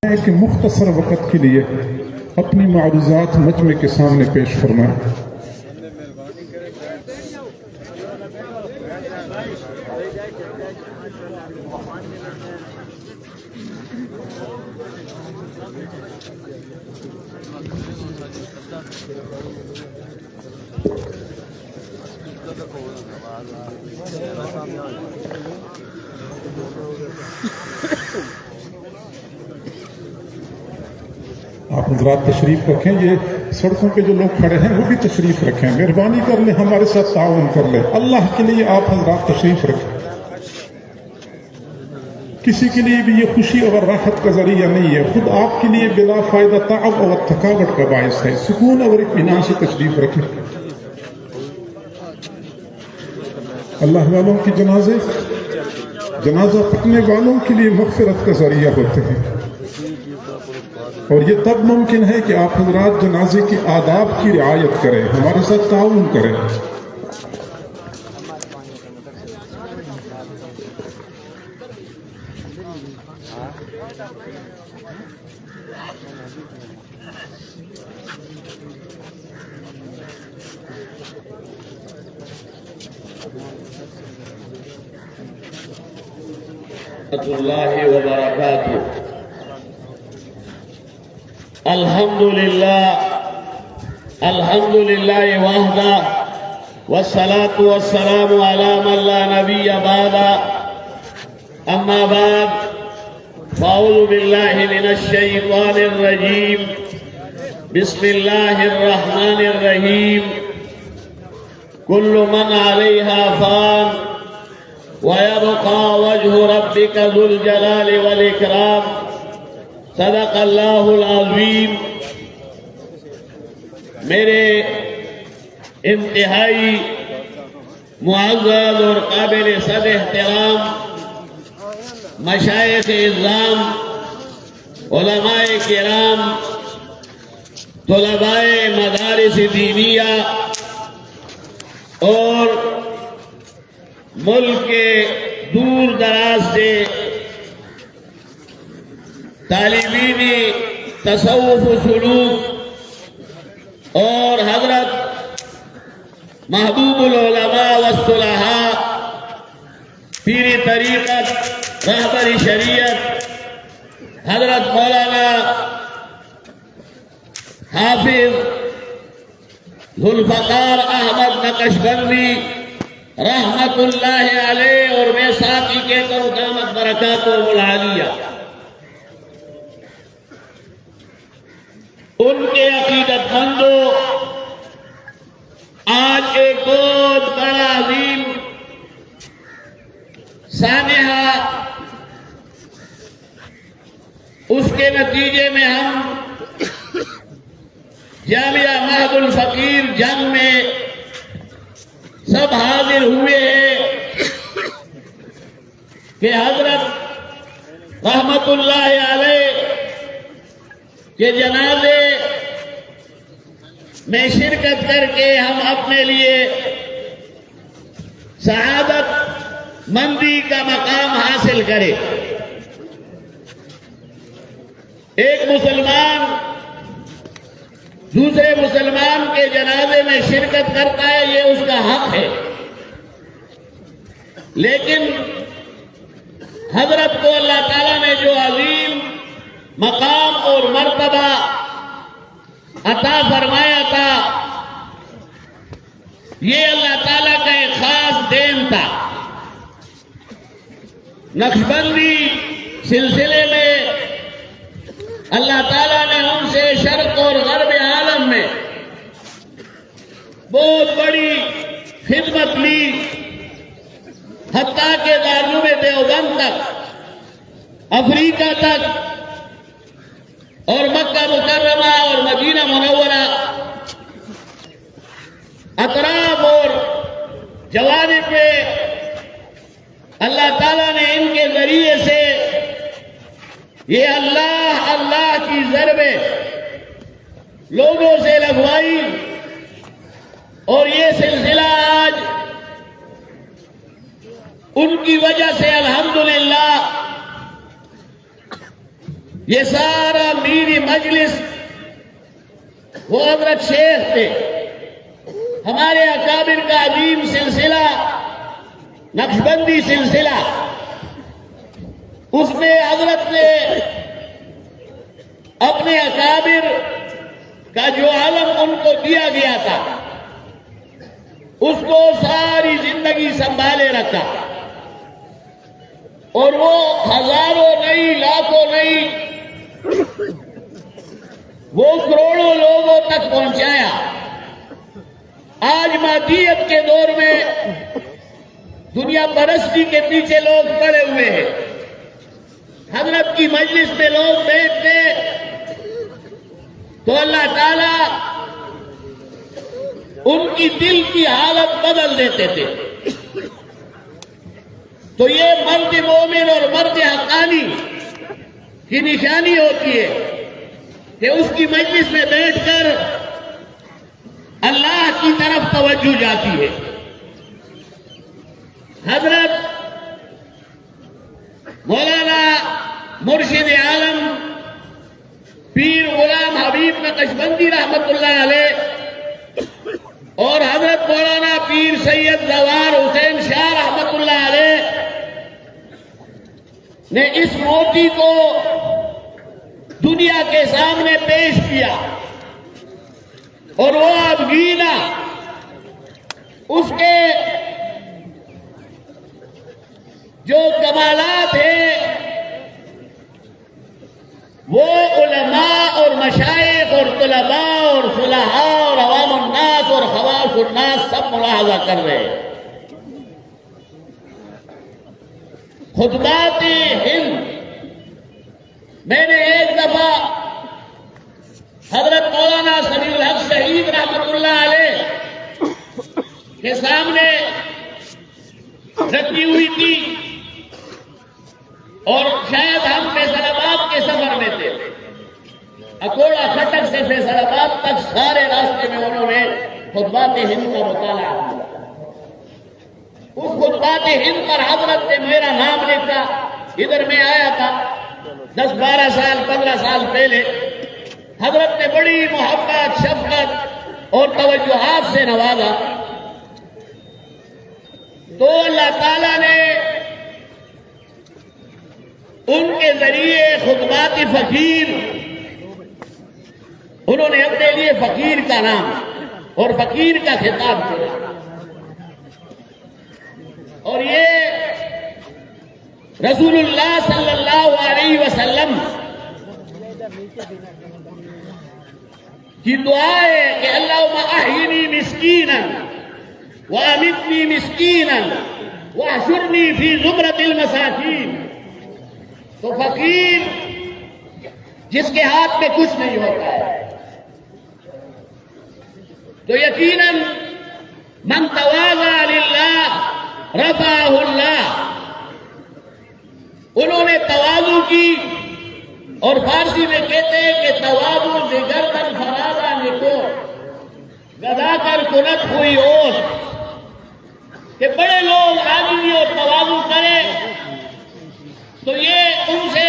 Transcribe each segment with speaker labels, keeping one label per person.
Speaker 1: ہے کہ مختصر وقت کے لیے اپنی معروضات مجمع کے سامنے پیش فرمائیں۔ آپ حضرات تشریف رکھیں، یہ سڑکوں پہ جو لوگ کھڑے ہیں وہ بھی تشریف رکھیں، مہربانی کر لیں، ہمارے ساتھ تعاون کر لیں، اللہ کے لیے آپ حضرات تشریف رکھیں۔ کسی کے لیے بھی یہ خوشی اور راحت کا ذریعہ نہیں ہے، خود آپ کے لیے بلا فائدہ تعب اور تھکاوٹ کا باعث ہے۔ سکون اور اطمینان سے تشریف رکھیں۔ اللہ والوں کے جنازہ پڑھنے والوں کے لیے مغفرت کا ذریعہ ہوتے ہیں، اور یہ تب ممکن ہے کہ آپ حضرات جنازے کے آداب کی رعایت کریں، ہمارے ساتھ تعاون کریں۔
Speaker 2: اللہ وبرکاتہ۔ الحمدللہ وحدہ والصلاة والسلام علی من لا نبی بعدہ، اما بعد فاعوذ باللہ من الشیطان الرجیم، بسم اللہ الرحمن الرحیم۔ کل من علیہا فان وَيَبْقَى وَجْهُ رَبِّكَ ذُو الْجَلَالِ وَالْإِكْرَامِ۔ صدق اللہ العظیم۔ میرے انتہائی معزز اور قابل صد احترام مشائخ اعظام، علماء کرام، طلباء مدارس دینیہ اور ملک کے دور دراز سے طالبین تصوف و سلوک اور حضرت محبوب العلماء والصلحاء، پیر طریقت، رہبر شریعت حضرت مولانا حافظ ذوالفقار احمد نقشبندی رحمت اللہ علیہ، اور میں ساتھ ہی کہتا ہوں دامت برکاتہم العالیہ، ان کے عقیدت مندوں، آج ایک بہت بڑا عظیم سانحہ، اس کے نتیجے میں ہم جامعہ مہد الفقیر جنگ میں سب حاضر ہوئے ہیں کہ حضرت رحمت اللہ علیہ کے جنازے میں شرکت کر کے ہم اپنے لیے سعادت مندی کا مقام حاصل کریں۔ ایک مسلمان دوسرے مسلمان کے جنازے میں شرکت کرتا ہے، یہ اس کا حق ہے، لیکن حضرت کو اللہ تعالیٰ نے جو عظیم مقام اور مرتبہ عطا فرمایا تھا، یہ اللہ تعالیٰ کا ایک خاص دین تھا۔ نقشبندی سلسلے میں اللہ تعالیٰ نے ان سے شرق اور غرب عالم میں بہت بڑی خدمت لی، حتیٰ کہ دارالعلوم دیوبند تک، افریقہ تک، اور مکہ مکرمہ اور مدینہ منورہ، اطراف اور جوانب پہ اللہ تعالیٰ نے ان کے ذریعے سے یہ اللہ اللہ کی ضربیں لوگوں سے لگوائی، اور یہ سلسلہ آج ان کی وجہ سے الحمدللہ یہ سارا میری مجلس وہ حضرت شیخ تھے، ہمارے اکابر کا عظیم سلسلہ نقشبندی سلسلہ، اس میں حضرت نے اپنے اکابر کا جو علم ان کو دیا گیا تھا اس کو ساری زندگی سنبھالے رکھا، اور وہ ہزاروں نہیں لاکھوں نہیں وہ کروڑوں لوگوں تک پہنچایا۔ آج مادیت کے دور میں دنیا پرستی کے پیچھے لوگ پڑے ہوئے ہیں، حضرت کی مجلس میں لوگ بیٹھتے تو اللہ تعالیٰ ان کی دل کی حالت بدل دیتے تھے۔ تو یہ مرد مومن اور مرد حقانی کی نشانی ہوتی ہے کہ اس کی مجلس میں بیٹھ کر اللہ کی طرف توجہ جاتی ہے۔ حضرت مولانا مرشد عالم پیر غلام حبیب نقشبندی رحمت اللہ علیہ اور حضرت مولانا پیر سید زوار حسین شاہ رحمت اللہ علیہ نے اس موتی کو دنیا کے سامنے پیش کیا، اور وہ آبگینہ اس کے جو کمالات ہیں وہ علماء اور مشائخ اور طلباء اور صلحاء اور عوام الناس اور خواص الناس سب ملاحظہ کر رہے ہیں۔ خطبات ہند میں نے ایک دفعہ حضرت مولانا سمیع الحق شہید رحمت اللہ علیہ کے سامنے رکھی ہوئی تھی، اور شاید ہم فیصل آباد کے سفر میں تھے، اکوڑا کھٹک سے فیصل آباد تک سارے راستے میں انہوں نے خطبات ہند کا مطالعہ کیا۔ اس خطبات ہند پر حضرت نے میرا نام لکھا، ادھر میں آیا تھا 10-12 سال 15 سال پہلے، حضرت نے بڑی محبت شفقت اور توجہات سے نوازا، تو اللہ تعالیٰ نے ان کے ذریعے خطبات فقیر، انہوں نے اپنے لیے فقیر کا نام اور فقیر کا خطاب کیا، اور یہ رسول اللہ صلی اللہ علیہ وسلم کی دعا ہے کہ اللہم احینی مسکینا وامیتنی مسکینا واحشرنی فی زمرۃ المساکین۔ تو فقیر جس کے ہاتھ میں کچھ نہیں ہوتا ہے، تو یقیناً من تواضع للہ رفعہ اللہ، انہوں نے تواضع کی، اور فارسی میں کہتے ہیں کہ تواضع سے گردن فرازہ نکو گدا کر کنت ہوئی اور، کہ بڑے لوگ عاجزی اور تواضع کریں تو یہ ان سے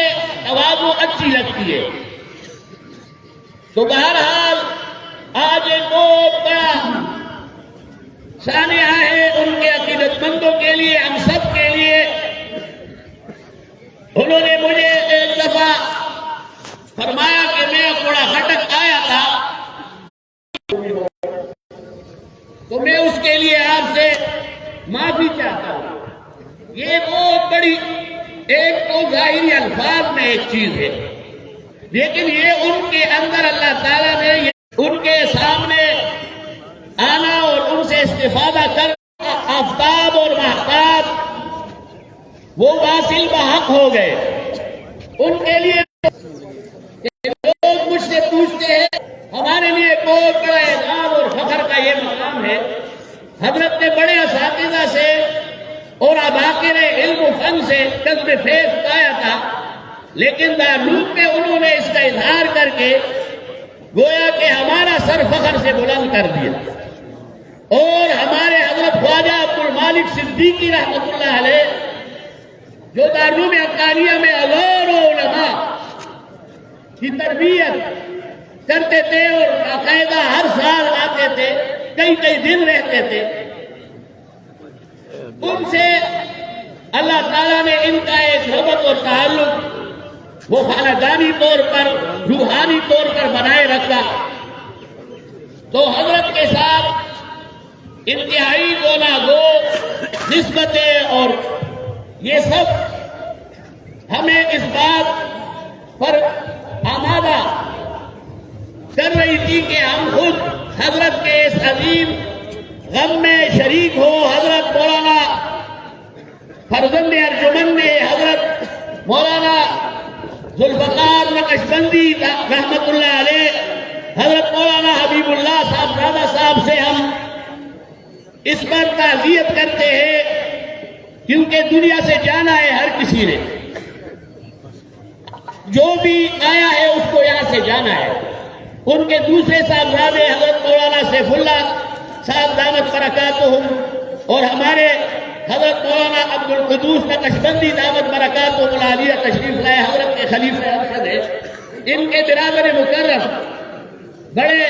Speaker 2: تواضع اچھی لگتی ہے۔ تو بہرحال آج ایک بہت بڑا سانحہ ہے ان کے عقیدت مندوں کے لیے، ہم سب کے لیے۔ انہوں نے مجھے ایک دفعہ فرمایا کہ میں اکوڑا کھٹک آیا تھا، تو میں اس کے لیے آپ سے معافی چاہتا ہوں۔ یہ بہت بڑی، ایک تو ظاہری الفاظ میں ایک چیز ہے، لیکن یہ ان کے اندر اللہ تعالیٰ نے ان کے سامنے آنا اور ان سے استفادہ کرنا، آفتاب اور مہتاب وہ واصل بحق ہو گئے۔ ان کے لیے لوگ مجھ سے پوچھتے ہیں، ہمارے لیے بہت بڑا اعزاز اور فخر کا یہ مقام ہے، حضرت نے بڑے اساتذہ سے اور اباقر علم و فن سے جذب فیض پایا تھا، لیکن دارالعلوم میں انہوں نے اس کا اظہار کر کے گویا کہ ہمارا سر فخر سے بلند کر دیا، اور ہمارے حضرت خواجہ عبد المالک صدیقی رحمۃ اللہ علیہ جو دارالعلوم حقانیہ میں ہزاروں علماء کی تربیت کرتے تھے اور باقاعدہ ہر سال آتے تھے، کئی کئی دن رہتے تھے. ان سے اللہ تعالیٰ نے ان کا ایک ربط اور تعلق وہ خاندانی طور پر، روحانی طور پر بنائے رکھا. تو حضرت کے ساتھ انتہائی گوناگو نسبتیں اور یہ سب ہمیں اس بات پر آمادہ کر رہی تھی کہ ہم خود حضرت کے اس عظیم غم میں شریک ہو. حضرت مولانا فرزند ارجمند نے حضرت مولانا ذوالفقار نقشبندی رحمت اللہ علیہ، حضرت مولانا حبیب اللہ صاحب زادہ صاحب سے ہم اس پر تعزیت کرتے ہیں، کیونکہ دنیا سے جانا ہے ہر کسی نے. جو بھی آیا ہے اس کو یہاں سے جانا ہے. ان کے دوسرے صاحبزادے حضرت مولانا سیف اللہ صاحب دامت برکاتہم اور ہمارے حضرت مولانا عبد القدوس نقشبندی دامت برکاتہم العالیہ تشریف لائے، حضرت کے خلیفہ ارشد ہے. ان کے برادر مکرم بڑے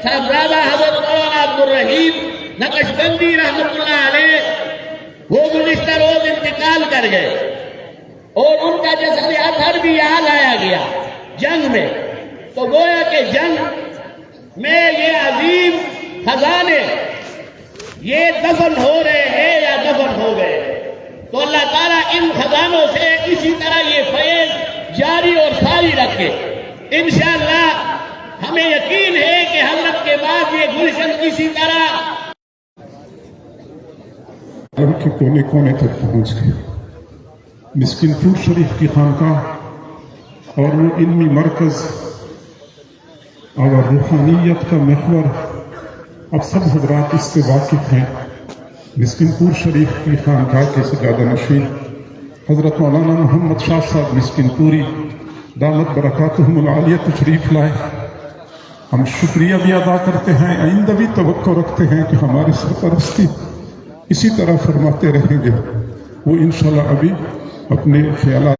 Speaker 2: صاحبزادہ حضرت مولانا عبد الرحیم نقشبندی رحمت اللہ علیہ وہ گزشتہ روز انتقال کر گئے اور ان کا جسد اطہر بھی یہاں لایا گیا جنگ میں. تو گویا کہ جنگ میں یہ عظیم خزانے یہ دفن ہو رہے ہیں یا دفن ہو گئے. تو اللہ تعالیٰ ان خزانوں سے اسی طرح یہ فیض جاری اور ساری رکھے. انشاءاللہ ہمیں یقین ہے کہ حضرت کے بعد یہ گلشن اسی طرح
Speaker 1: عالم کے کونے کونے تک پہنچ گئے. مسکن پور شریف کی خانقاہ اور وہ علمی مرکز اور روحانیت کا محور، اب سب حضرات اس سے واقف ہیں. مسکن پور شریف کی خانقاہ کے سجادہ نشین حضرت مولانا محمد شاہ صاحب مسکن پوری دامت برکاتہم العالیہ تشریف لائے. ہم شکریہ بھی ادا کرتے ہیں، آئندہ بھی توقع رکھتے ہیں کہ ہماری سرپرستی اسی طرح فرماتے رہیں گے. وہ انشاءاللہ ابھی اپنے خیالات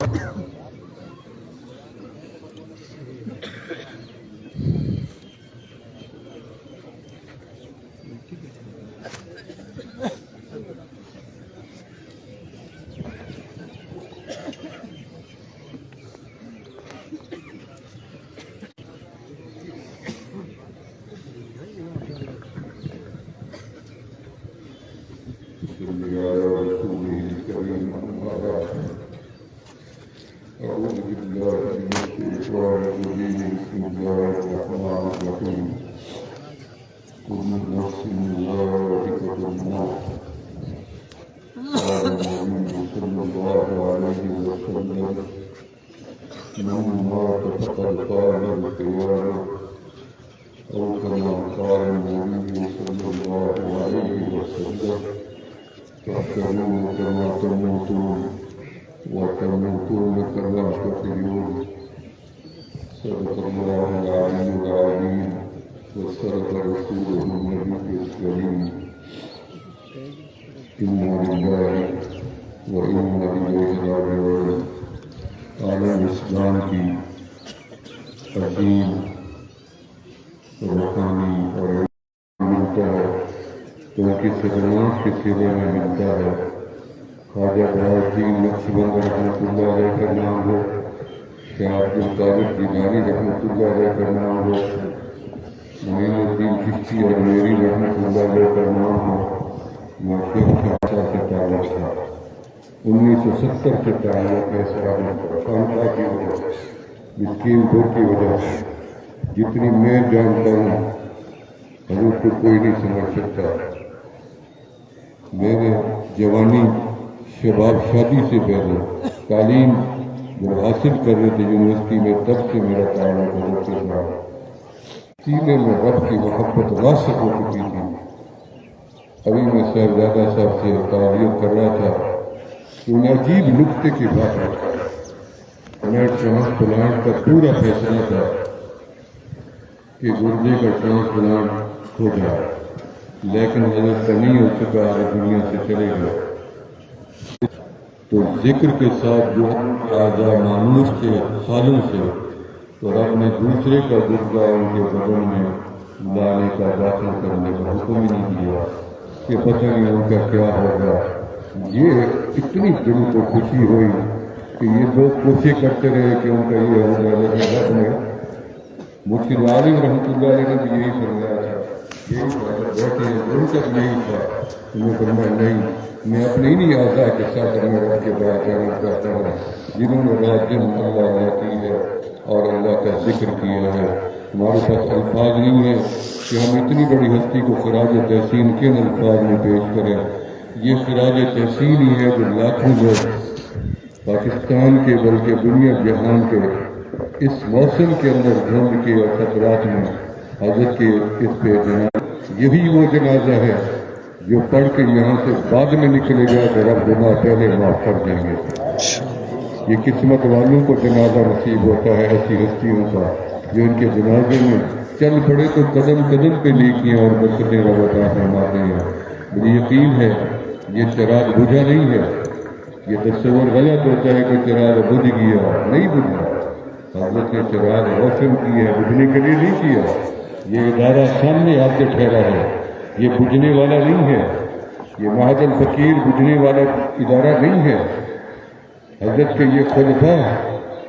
Speaker 3: أعوذ بالله من الشيطان الرجيم. بسم الله الرحمن الرحيم. كل نفس ذائقة الموت. قال النبي صلى الله عليه وسلم: من مات فقد قام القيامة، أو كما قال النبي صلى الله عليه وسلم: تحشرون كما تموتون وتموتون كما تحيون. صدق الله العلي العظيم وصدق رسوله النبي الكريم. إنا لله وإنا إليه راجعون. عالم اسلام کی عظیم روحانی اور ملتا ہے تو ان کی خدمات کے سلسلے میں ملتا ہے. خواجہ بہار الدین نقشبند رحمۃ اللہ علیہ کا نام ہو، شاہ عبد القادر جیلانی رحمۃ اللہ علیہ کا نام ہو، معین الدین چشتی اور میری رحمۃ اللہ علیہ کا نام ہو. شیخ خاصہ سے تعلق تھا. 1970 سے تعلق ہے. خانقاہ کی وجہ، مسکین پور کی وجہ سے جتنی میں جانتا ہوں حضور کو کوئی نہیں سمجھ سکتا. میں نے جوانی شباب شادی سے پہلے تعلیم جب حاصل کر رہے تھے یونیورسٹی میں، تب سے میرا تعلق حضور کے ساتھ سینے میں رب کی محبت راسخ ہو چکی تھی. ابھی میں صاحبزادہ صاحب سے تعریف کر رہا تھا کہ انہیں عجیب نقطے کی بات رکھا. انہیں ٹرانسپلانٹ کا پورا فیصلہ تھا کہ گردے کا ٹرانسپلانٹ ہو جائے، لیکن حضرت کا نہیں ہو سکا اور دنیا سے چلے گئے. تو ذکر کے ساتھ جو اعضاء مانوس کے سالوں سے تو رب نے دوسرے کا گردہ ان کے بدن میں لانے کا داخل کرنے کا حکم ہی نہیں دیا کہ پتہ نہیں ان کا کیا ہوگا۔ یہ اتنی دل کو خوشی ہوئی کہ یہ لوگ کوشش کرتے رہے کہ ان کا یہ ہوگا، لیکن رب نے مرشد عالم رحمۃ اللہ علیہ نے بھی یہی فرمایا تھا، یہی بیٹھے ان تک یہی تھا، انہیں فرمایا نہیں، میں اپنے ہی نہیں آزا کے ساتھ میں رب کے بعد جانا چاہتا ہوں جنہوں نے رات دن اللہ کی ہے اور اللہ کا ذکر کیا ہے۔ ہمارے پاس الفاظ نہیں ہے کہ ہم اتنی بڑی ہستی کو خراج تحسین کن الفاظ میں پیش کریں۔ یہ خراج تحسین ہی ہے جو لاکھوں لوگ پاکستان کے بلکہ دنیا جہان کے اس موسم کے اندر دھند کے اور خطرات میں حضرت کے اس پہ جنازہ، یہی وہ جنازہ ہے جو پڑھ کے یہاں سے بعد میں نکلے گا تو رب گناہ پہلے معاف کر دیں گے۔ یہ قسمت والوں کو جنازہ نصیب ہوتا ہے ایسی ہستیوں کا جو ان کے جنازے میں چل پڑے تو قدم قدم پہ نیکیاں اور برکتیں رب عطا فرماتے ہیں۔ مجھے یقین ہے یہ چراغ بجھا نہیں ہے، یہ تصور غلط ہوتا ہے کہ چراغ بجھ گیا، نہیں بجھا، حضرت نے چراغ روشن کی ہے، بجھنے کے لیے نہیں کیا۔ یہ ادارہ سامنے آ کے ٹھہرا ہے، یہ بجھنے والا نہیں ہے، یہ معہد الفقیر بجھنے والا ادارہ نہیں ہے۔ حضرت کے یہ خلفاء،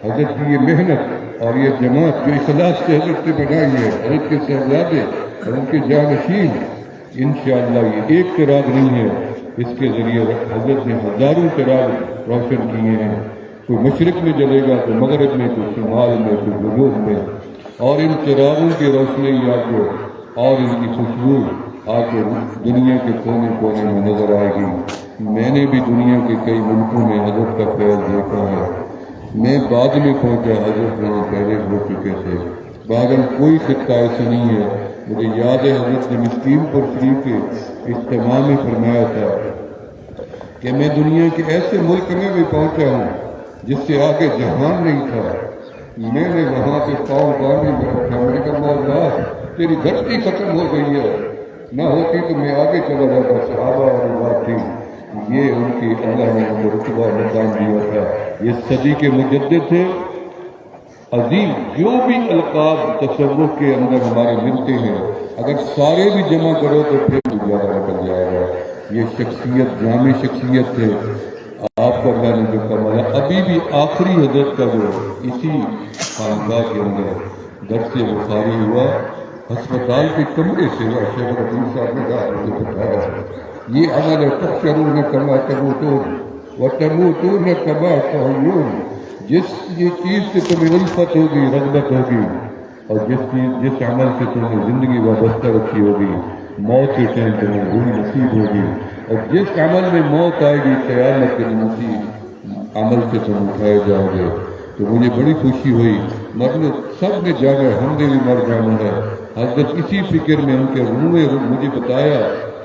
Speaker 3: حضرت کی یہ محنت اور یہ جماعت جو اخلاص سے حضرت نے بنائی ہے، حضرت کے صاحبزادے اور ان کے جانشین، انشاءاللہ یہ ایک چراغ نہیں ہے، اس کے ذریعے حضرت نے ہزاروں چراغ روشن کیے ہیں۔ کوئی مشرق میں جلے گا، کوئی مغرب میں، کوئی شمال میں، کوئی جنوب میں، اور ان چراغوں کی روشنی آپ کو اور ان کی خوشبو آپ کو دنیا کے کونے کونے میں نظر آئے گی۔ میں نے بھی دنیا کے کئی ملکوں میں حضرت کا فیض دیکھا ہے، میں بعد میں پہنچا، حضرت وہاں پہلے ہو چکے تھے۔ بعد میں کوئی خطہ ایسا نہیں ہے، مجھے یاد ہے حضرت نے مسکین پر شریف کے اجتماع میں فرمایا تھا کہ میں دنیا کے ایسے ملک میں بھی پہنچا ہوں جس سے آگے جہان نہیں تھا، میں نے وہاں پہ پاؤں باندھے میں رکھا، میں نے کہا مولا تیری دھرتی ختم ہو گئی ہے، نہ ہوتی تو میں آگے چلا جاتا۔ صحابہ اور بات تھی، یہ ان کی اللہ نے ان کو رتبہ مقام دیا تھا، یہ صدی کے مجدد تھے۔ عظیم جو بھی القاب تصوف کے اندر ہمارے ملتے ہیں، اگر سارے بھی جمع کرو تو پھر بھی زیادہ نکل جائے گا۔ یہ شخصیت جامع شخصیت تھے، آپ کو اللہ نے جو کمایا۔ ابھی بھی آخری حضرت کا جو اسی خانقاہ کے اندر درس بخاری ہوا، ہسپتال کے کمرے سے شیخ رحیم صاحب نے کہا مجھے بتایا یہ عمل ہے تحشرون کما تموتون وتموتون کما تحیون، جس یہ چیز سے تمہیں الفت ہوگی، رغبت ہوگی، اور جس عمل سے تمہیں زندگی وابستہ رکھی ہوگی، موت کے ٹائم تمہیں وہی نصیب ہوگی، اور جس عمل میں موت آئے گی قیامت کے نصیب عمل سے تم اٹھائے جاؤ گے۔ تو مجھے بڑی خوشی ہوئی، مطلب سب نے جانا ہے، ہم نے بھی مر جانا ہے۔ حضرت اسی فکر میں ان کے روح مجھے بتایا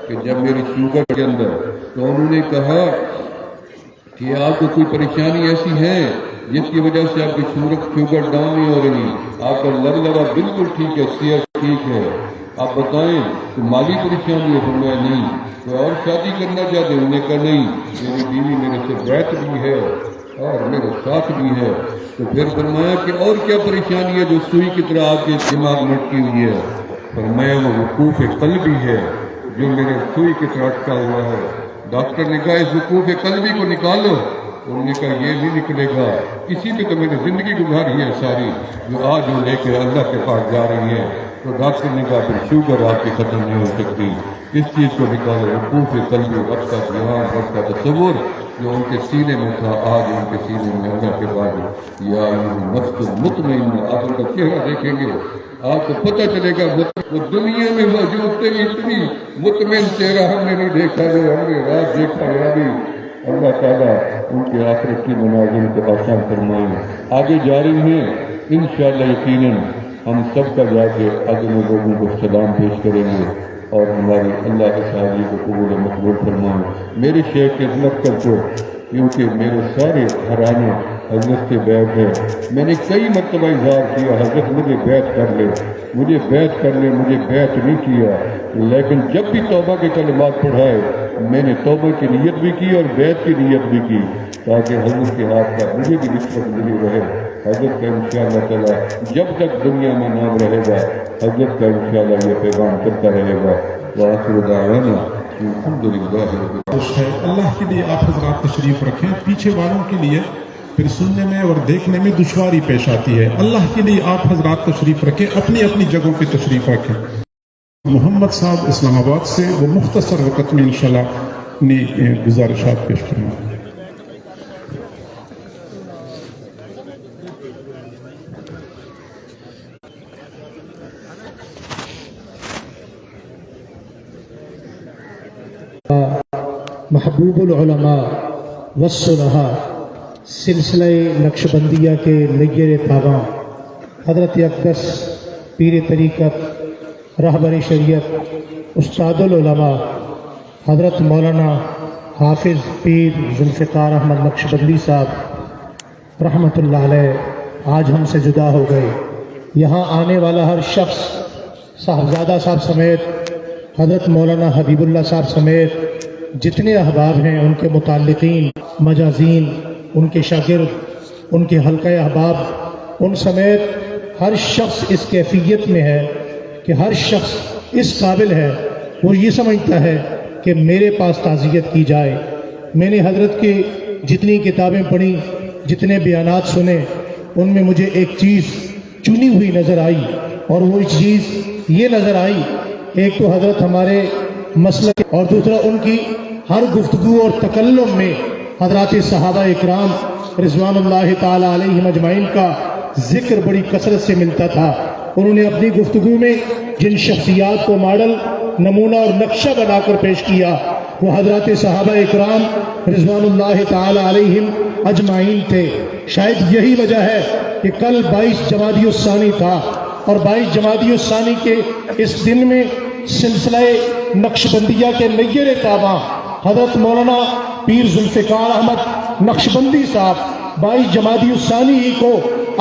Speaker 3: کہ جب میری شوگر کے اندر تو انہوں نے کہا کہ آپ کو کوئی پریشانی ایسی ہے جس کی وجہ سے آپ کی شوگر ڈاؤن نہیں ہو رہی، آپ کا لگلگا بالکل ٹھیک ہے، صحت ٹھیک ہے، آپ بتائیں کہ مالی پریشانی ہے؟ فرمایا نہیں۔ کوئی اور شادی کرنا چاہتے؟ انہوں نے کہا نہیں، میری بیوی میرے سے بیت بھی ہے اور میرے ساتھ بھی ہے۔ تو پھر فرمایا کہ اور کیا پریشانی ہے جو سوئی کی طرح آپ کے دماغ میں اٹکی ہوئی ہے؟ فرمایا وہ وقوف قلبی ہے جو میرے سوئی کی طرح اٹکا ہوا ہے۔ ڈاکٹر نے کہا اس وقوف قلبی کو نکالو، انہوں نے کہا یہ نہیں نکلے گا، اسی پہ تو میں نے زندگی گزاری ہے ساری، جو آج وہ لے کے اللہ کے پاس جا رہی ہے۔ تو ڈاکٹر نے کہا پھر شوگر آپ کی ختم نہیں ہو سکتی، اس چیز کو نکالو، وقوف قلبی، رب کا دھیان، رب کا تصور جو ان کے سینے میں تھا، آج ان کے سینے میں اللہ کے بعد یا نفس مطمئن۔ آپ ان کا چہرہ دیکھیں گے آپ کو پتہ چلے گا وہ دنیا میں موجود تھے، اتنی مطمئن چہرہ ہم نے نہیں دیکھا جو ہم نے رات دیکھا ہے۔ ابھی اللہ تعالیٰ ان کے آخرت کی منازل کو آسان فرمائیں۔ آگے جا رہی ہیں انشاءاللہ، یقیناً ہم سب کا جا کے اگلے لوگوں کو سلام پیش کریں گے اور ہماری اللہ کے شادی کو قبول مقبول فرمائیں۔ میرے شیخ کے لقب کو، کیونکہ میرے سارے گھرانے حضرت سے بیعت ہے، میں نے کئی مرتبہ اظہار کیا حضرت مجھے بیعت کر لے، مجھے بیعت کر لے، مجھے بیعت نہیں کیا، لیکن جب بھی توبہ کے کلمات پڑھائے میں نے توبہ کی نیت بھی کی اور بیعت کی نیت بھی کی، تاکہ حضرت کے ہاتھ کا مجھے بھی نسبت ملی رہے۔ حضرت کا انشاءاللہ تعالی جب تک دنیا میں نام رہے گا حضرت کا انشاءاللہ یہ پیغام کرتا رہے گا۔ وآخر دعوانا الحمدللہ رب
Speaker 1: خوش ہے۔ اللہ کے لیے آپ حضرات تشریف رکھیں، پیچھے والوں کے لیے پھر سننے میں اور دیکھنے میں دشواری پیش آتی ہے۔ اللہ کے لیے آپ حضرات تشریف رکھیں، اپنی اپنی جگہوں پہ تشریف رکھیں۔ محمد صاحب اسلام آباد سے وہ مختصر وقت میں انشاءاللہ اپنی گزارشات پیش کریں گے۔
Speaker 4: محبوب العلماء والصلحاء سلسلہ نقشبندیہ کے نیر تاباں حضرت اقدس پیر طریقت رہبر شریعت استاد العلماء حضرت مولانا حافظ پیر ذوالفقار احمد نقشبندی صاحب رحمۃ اللہ علیہ آج ہم سے جدا ہو گئے۔ یہاں آنے والا ہر شخص صاحبزادہ صاحب سمیت حضرت مولانا حبیب اللہ صاحب سمیت جتنے احباب ہیں، ان کے متعلقین، مجازین، ان کے شاگرد، ان کے حلقہ احباب، ان سمیت ہر شخص اس کیفیت میں ہے کہ ہر شخص اس قابل ہے، وہ یہ سمجھتا ہے کہ میرے پاس تعزیت کی جائے۔ میں نے حضرت کی جتنی کتابیں پڑھی، جتنے بیانات سنے، ان میں مجھے ایک چیز چنی ہوئی نظر آئی، اور وہ چیز یہ نظر آئی، ایک تو حضرت ہمارے مسلک اور دوسرا ان کی ہر گفتگو اور تکلم میں حضرات صحابہ اکرام رضوان اللہ تعالی علیہم اجمعین کا ذکر بڑی کثرت سے ملتا تھا۔ انہوں نے اپنی گفتگو میں جن شخصیات کو ماڈل، نمونہ اور نقشہ بنا کر پیش کیا، وہ حضرات صحابہ اکرام رضوان اللہ تعالی علیہم اجمعین تھے۔ شاید یہی وجہ ہے کہ کل 22 جمادی الثانی تھا، اور 22 جمادی الثانی کے اس دن میں سلسلہ نقشبندیہ کے نیر تاباں حضرت مولانا پیر ذوالفقار احمد نقشبندی صاحب 22 جمادی الثانی ہی کو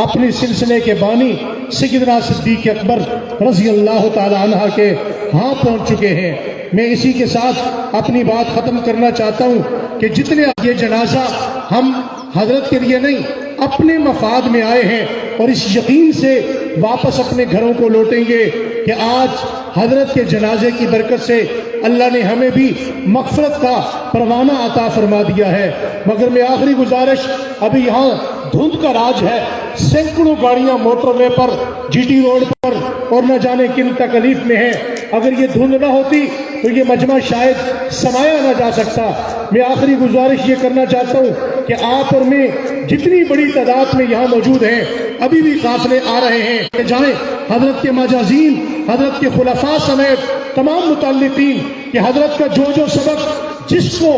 Speaker 4: اپنے سلسلے کے بانی سیدنا صدیق اکبر رضی اللہ تعالی عنہ کے ہاں پہنچ چکے ہیں۔ میں اسی کے ساتھ اپنی بات ختم کرنا چاہتا ہوں کہ جتنے یہ جنازہ ہم حضرت کے لیے نہیں اپنے مفاد میں آئے ہیں، اور اس یقین سے واپس اپنے گھروں کو لوٹیں گے کہ آج حضرت کے جنازے کی برکت سے اللہ نے ہمیں بھی مغفرت کا پروانہ عطا فرما دیا ہے۔ مگر میں آخری گزارش، ابھی یہاں دھند کا راج ہے، سینکڑوں گاڑیاں موٹر وے پر، جی ٹی روڈ پر، اور نہ جانے کن تکلیف میں ہیں۔ اگر یہ دھند نہ ہوتی تو یہ مجمع شاید سمایا نہ جا سکتا۔ میں آخری گزارش یہ کرنا چاہتا ہوں کہ آپ اور میں جتنی بڑی تعداد میں یہاں موجود ہیں، ابھی بھی قافلے آ رہے ہیں کہ جائیں حضرت کے مجازین، حضرت کے خلفاء سمیت تمام متعلقین کہ حضرت کا جو سبق جس کو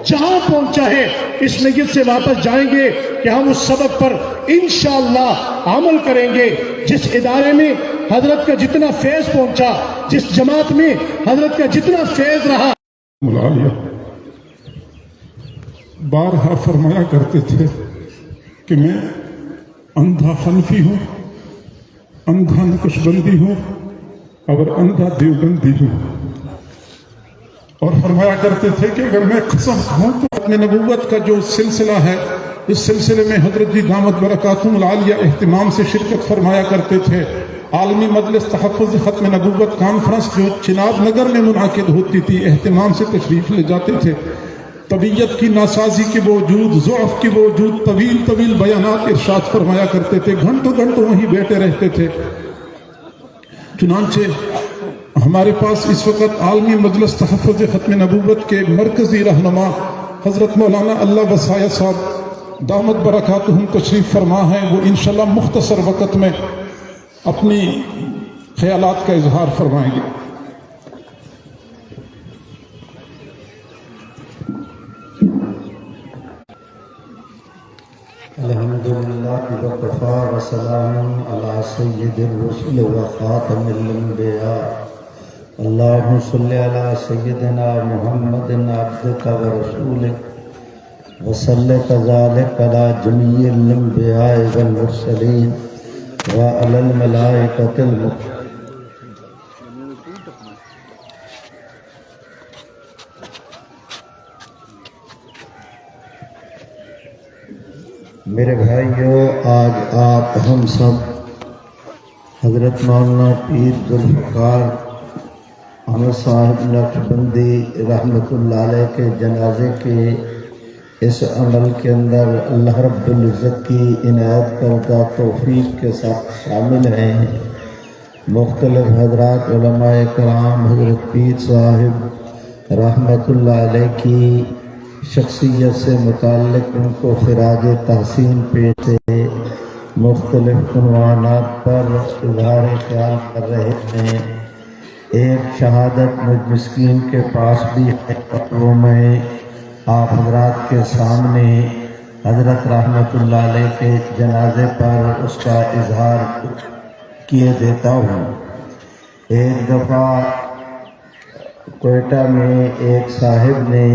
Speaker 4: جہاں پہنچا ہے، اس نیت سے واپس جائیں گے کہ ہم اس سبق پر انشاءاللہ عمل کریں گے۔ جس ادارے میں حضرت کا جتنا فیض پہنچا، جس جماعت میں حضرت کا جتنا فیض رہا،
Speaker 1: ملالیہ بارہا فرمایا کرتے تھے کہ میں اندھا حنفی ہوں، اندھا نقشبندی ہوں، اور اندھا دیوبندی ہوں، اور فرمایا کرتے تھے کہ اگر میں قسم کھاؤں تو اپنے نبوت کا جو سلسلہ ہے، اس سلسلے میں حضرت جی دامت برکاتہم العالیہ اہتمام سے شرکت فرمایا کرتے تھے۔ عالمی مجلس تحفظ ختم نبوت کانفرنس جو چناب نگر میں منعقد ہوتی تھی، اہتمام سے تشریف لے جاتے تھے۔ طبیعت کی ناسازی کے باوجود، ضعف کے باوجود طویل بیانات ارشاد فرمایا کرتے تھے، گھنٹوں وہیں بیٹھے رہتے تھے۔ چنانچہ ہمارے پاس اس وقت عالمی مجلس تحفظ ختم نبوت کے مرکزی رہنما حضرت مولانا اللہ وسایہ صاحب دامت برکاتہم تشریف فرما ہیں۔ وہ انشاءاللہ مختصر وقت میں اپنی خیالات کا اظہار فرمائیں گے۔
Speaker 5: الحمدللہ وکفا وسلام علی سید الرسل وخاتم الانبیاء اللہم صلی علی سیدنا محمد عبدک ورسولک وصلی کذالک علی جمیع الانبیاء والمرسلین وعلی الملائکۃ المقربین۔ میرے بھائیو، آج آپ ہم سب حضرت مولانا پیر ذوالفقار احمد صاحب نقشبندی رحمۃ اللہ علیہ کے جنازے کے اس عمل کے اندر اللہ رب العزت کی عنایت کردہ توفیق کے ساتھ شامل ہیں۔ مختلف حضرات علماء کرام حضرت پیر صاحب رحمۃ اللہ علیہ کی شخصیت سے متعلق ان کو خراج تحسین پیش سے مختلف عنوانات پر اظہار خیال کر رہے ہیں۔ ایک شہادت مجھ مسکین کے پاس بھی ہے، وہ میں آپ حضرات کے سامنے حضرت رحمۃ اللہ علیہ کے جنازے پر اس کا اظہار کیے دیتا ہوں۔ ایک دفعہ کوئٹہ میں ایک صاحب نے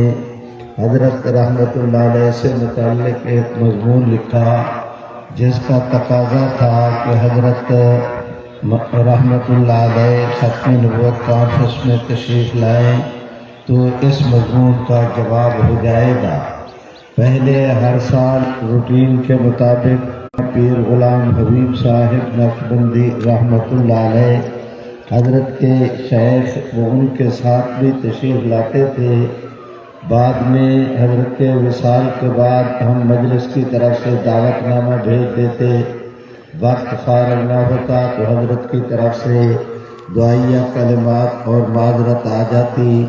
Speaker 5: حضرت رحمۃ اللہ علیہ سے متعلق ایک مضمون لکھا جس کا تقاضا تھا کہ حضرت رحمۃ اللہ علیہ ختم نبوت کانفرنس میں تشریف لائیں تو اس مضمون کا جواب ہو جائے گا۔ پہلے ہر سال روٹین کے مطابق پیر غلام حبیب صاحب نقشبندی رحمۃ اللہ علیہ حضرت کے شیخ وہ ان کے ساتھ بھی تشریف لاتے تھے۔ بعد میں حضرت کے وصال کے بعد ہم مجلس کی طرف سے دعوت نامہ بھیج دیتے، وقت فارغ نہ ہوتا تو حضرت کی طرف سے دعائیہ کلمات اور معذرت آ جاتی،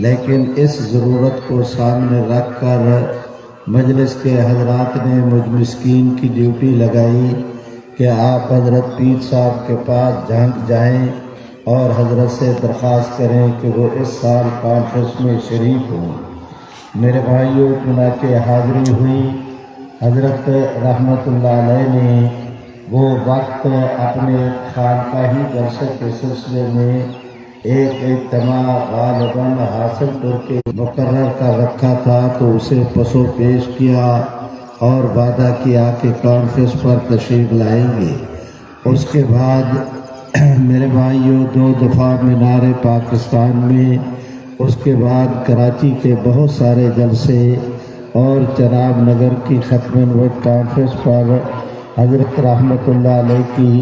Speaker 5: لیکن اس ضرورت کو سامنے رکھ کر مجلس کے حضرات نے مجھ مسکین کی ڈیوٹی لگائی کہ آپ حضرت پیر صاحب کے پاس جھانک جائیں اور حضرت سے درخواست کریں کہ وہ اس سال کانفرنس میں شریک ہوں۔ میرے بھائیوں، چنانچہ حاضری ہوئی۔ حضرت رحمۃ اللہ علیہ نے وہ وقت اپنے خانقاہی جلسے کے سلسلے میں ایک اجتماع غالباً حاصل کر کے مقرر کر رکھا تھا تو اسے پس و پیش کیا اور وعدہ کیا کہ کانفرنس پر تشریف لائیں گے۔ اس کے بعد میرے بھائیوں 2 دفعہ مینار پاکستان میں، اس کے بعد کراچی کے بہت سارے جلسے اور چناب نگر کی ختم نبوت کانفرنس پر حضرت رحمۃ اللہ علیہ کی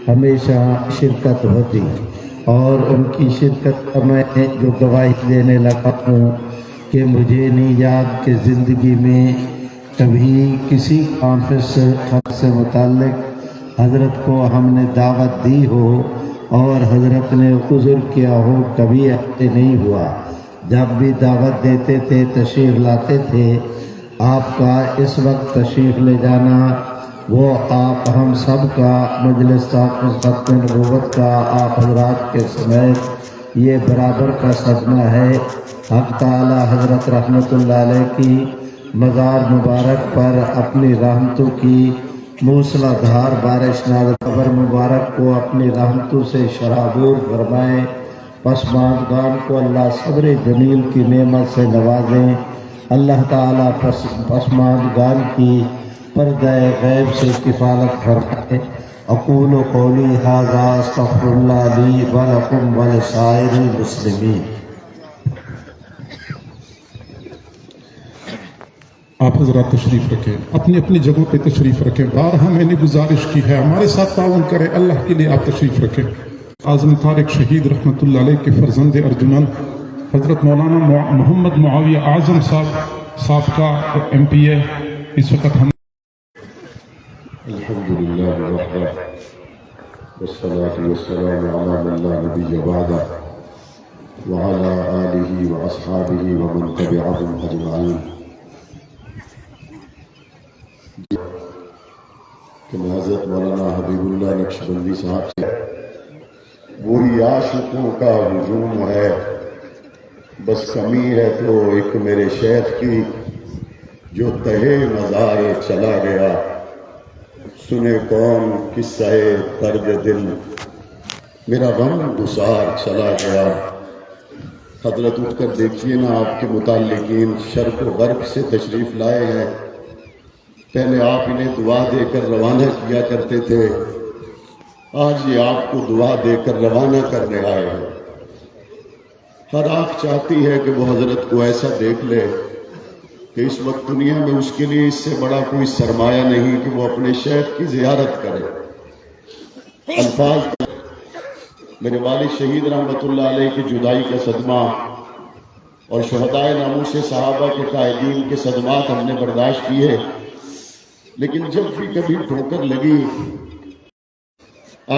Speaker 5: ہمیشہ شرکت ہوتی، اور ان کی شرکت کا میں جو گواہی دینے لگا ہوں کہ مجھے نہیں یاد کہ زندگی میں کبھی کسی کانفرنس سے متعلق حضرت کو ہم نے دعوت دی ہو اور حضرت نے عذر کیا ہو، کبھی ایسے نہیں ہوا۔ جب بھی دعوت دیتے تھے، تشریف لاتے تھے۔ آپ کا اس وقت تشریف لے جانا وہ آپ ہم سب کا مجلس ختم نبوت کا آپ حضرات کے سمیت یہ برابر کا صدمہ ہے۔ حق تعالی حضرت رحمۃ اللہ علیہ کی مزار مبارک پر اپنی رحمتوں کی موسلا دھار بارش نازل، قبر مبارک کو اپنی رحمتوں سے شرابور فرمائیں، پسماندگان کو اللہ صبر جمیل کی نعمت سے نوازیں۔ اللہ تعالیٰ پسماندگان کی پردہ غیب سے کفالت فرمائے۔ اقول قولی ھذا استغفر اللہ لی ولکم ولسائر المسلمین۔
Speaker 1: آپ حضرات تشریف رکھیں، اپنی اپنی جگہوں پہ تشریف رکھیں۔ بارہا میں نے گزارش کی ہے ہمارے ساتھ تعاون کریں، اللہ کے لیے آپ تشریف رکھیں۔ اعظم طارق شہید رحمۃ اللہ علیہ کے فرزند ارجمند حضرت مولانا محمد معاویہ اعظم صاحب کا MPA اس وقت ہم
Speaker 3: الحمدللہ وحدہ والصلاة والسلام علی من لا نبی بعدہ وعلی آلہ واصحابہ ومن تبعہم اجمعین۔ کہ حضرت مولانا حبیب اللہ نقشبندی صاحب سے وہی عاشقوں کا ہجوم ہے، بس کمی ہے تو ایک میرے شیخ کی جو تہے مزار چلا گیا، سنے کون قصہ درد دل، میرا غم گسار چلا گیا۔ حضرت اٹھ کر دیکھیے نا، آپ کے متعلقین شرق و غرب سے تشریف لائے ہیں۔ پہلے آپ انہیں دعا دے کر روانہ کیا کرتے تھے، آج یہ آپ کو دعا دے کر روانہ کرنے آئے ہیں۔ ہر آنکھ چاہتی ہے کہ وہ حضرت کو ایسا دیکھ لے
Speaker 6: کہ اس وقت دنیا میں اس کے لیے اس سے بڑا کوئی سرمایہ نہیں کہ وہ اپنے شیخ کی زیارت کرے۔ الفاظ میرے والد شہید رحمت اللہ علیہ کی جدائی کا صدمہ اور شہدائے ناموس صحابہ کے قائدین کے صدمات ہم نے برداشت کیے، لیکن جب بھی کبھی ٹھوکر لگی،